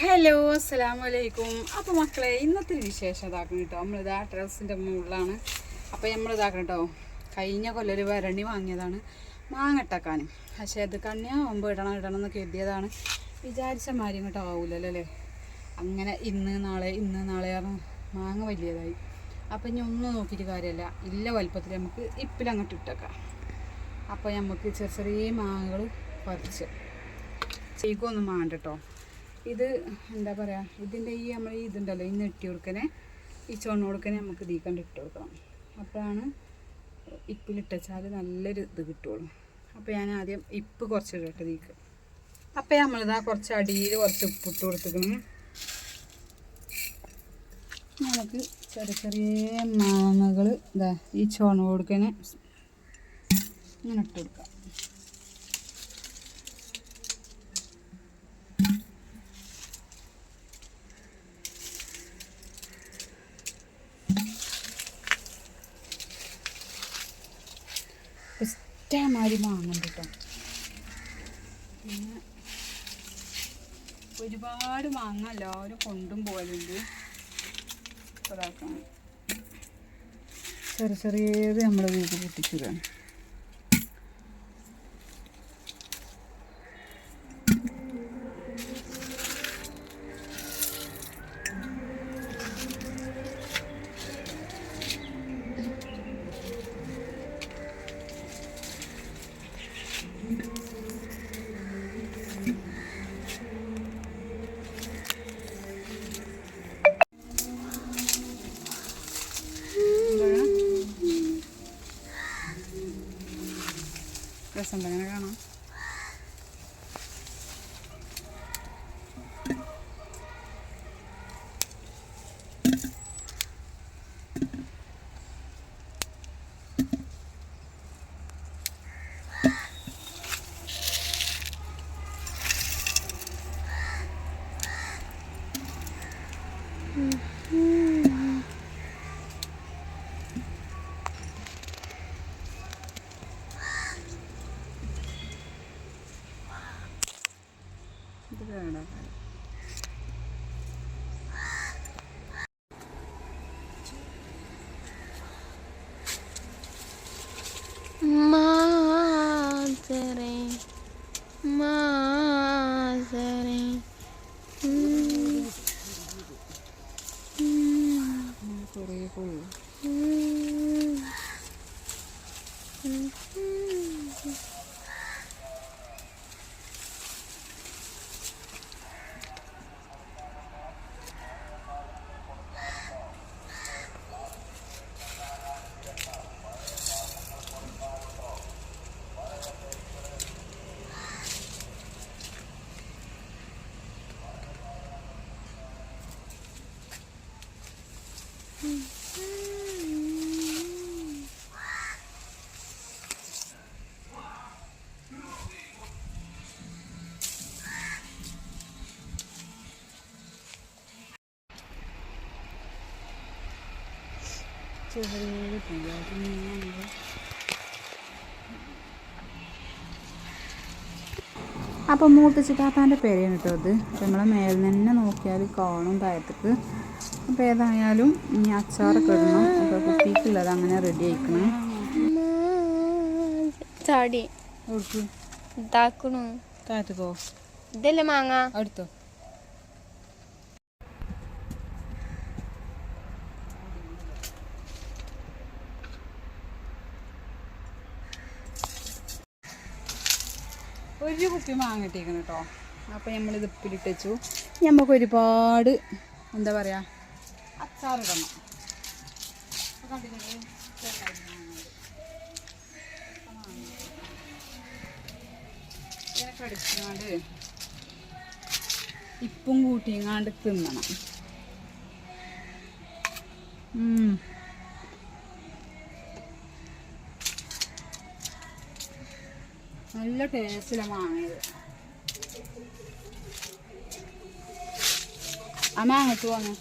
Hello അസ്സലാമലൈക്കും. അപ്പോൾ മക്കളെ ഇന്നത്തെ വിശേഷം ഇതാക്കണം കേട്ടോ. നമ്മളിതാ ടെറസിൻ്റെ മുകളിലാണ്. അപ്പോൾ നമ്മളിതാക്കണം കേട്ടോ. കഴിഞ്ഞ കൊല്ലൊരു വരണി വാങ്ങിയതാണ് മാങ്ങട്ടക്കാനും. പക്ഷേ അത് കണ്ണിയാവുമ്പോൾ ഇടണം എന്ന് കരുതിയതാണ്. വിചാരിച്ച മാതിരി ഇങ്ങോട്ട് ആവില്ലല്ലോ അല്ലേ. അങ്ങനെ ഇന്ന് നാളെ മാങ്ങ വലിയതായി. അപ്പോൾ ഇനി ഒന്നും നോക്കിയിട്ട് കാര്യമല്ല, ഇല്ല വലുപ്പത്തിൽ നമുക്ക് ഇപ്പിലങ്ങോട്ട് ഇട്ടേക്കാം. അപ്പോൾ നമുക്ക് ചെറിയ ചെറിയ മാങ്ങകൾ പറിച്ച് ചെയ്കൊന്നും വേണ്ട കേട്ടോ. ഇത് എന്താ പറയുക, ഇതിൻ്റെ ഈ നമ്മൾ ഇതുണ്ടല്ലോ, ഈ നെട്ടി കൊടുക്കനെ ഈ ചുവണ്ണ കൊടുക്കനെ നമുക്ക് ഇതിക്കണ്ട് ഇട്ട് കൊടുക്കണം. അപ്പോഴാണ് ഇപ്പിലിട്ടാൽ നല്ലൊരു ഇത് കിട്ടുള്ളൂ. അപ്പോൾ ഞാൻ ആദ്യം ഇപ്പ് കുറച്ച് ഇടട്ടെ ഇതിക്ക്. അപ്പോൾ നമ്മളിതാ കുറച്ച് അടിയിൽ കുറച്ച് ഉപ്പിട്ട് കൊടുത്തിക്കണം. നമുക്ക് ചെറിയ ചെറിയ മാങ്ങകൾ ഇതാ ഈ ചുവണ്ണ കൊടുക്കനെ ഇങ്ങനെ ഇട്ട് കൊടുക്കാം. ഇഷ്ടമാതിരി മാങ്ങുണ്ട് കേട്ടോ. പിന്നെ ഒരുപാട് മാങ്ങ എല്ലാവരും കൊണ്ടും പോകലുണ്ട്. അതാക്കണം ചെറിയ ചെറിയത് നമ്മൾ വീട്ടിൽ പൊട്ടിക്കുകയാണ്. രസം അങ്ങനെ കാണാം. ഇത് വേണം. കുറേ പോയി. അപ്പോൾ മൂത്തച്ചിട്ടാത്താൻ്റെ പേരാണ് കേട്ടോ ഇത്. അപ്പോൾ നമ്മളെ മേലിൽ തന്നെ നോക്കിയാൽ കാണും താഴത്തേക്ക്. അപ്പോൾ ഏതായാലും ഇനി അച്ചാറൊക്കെ ഇടണം. അപ്പോൾ കുപ്പിക്കുള്ളത് അങ്ങനെ റെഡി ആയിക്കണം. താഴത്തേക്കോ ഇതല്ലേ മാങ്ങ അടുത്തോ. ഒരു കുപ്പി മാങ്ങിട്ടിരിക്കണം കേട്ടോ. അപ്പോൾ നമ്മളിത് ഉപ്പിലിട്ട് വെച്ചു. നമുക്ക് ഒരുപാട് എന്താ പറയുക അച്ചാറിടണം. ഇങ്ങനെ കടിച്ചാണ്ട് ഇപ്പും കൂട്ടിങ്ങാണ്ട് തിന്നണം. നല്ല ടേസ്റ്റിലാണ് മാങ്ങയത്. ആ മാങ്ങത്ത് പോന്നെ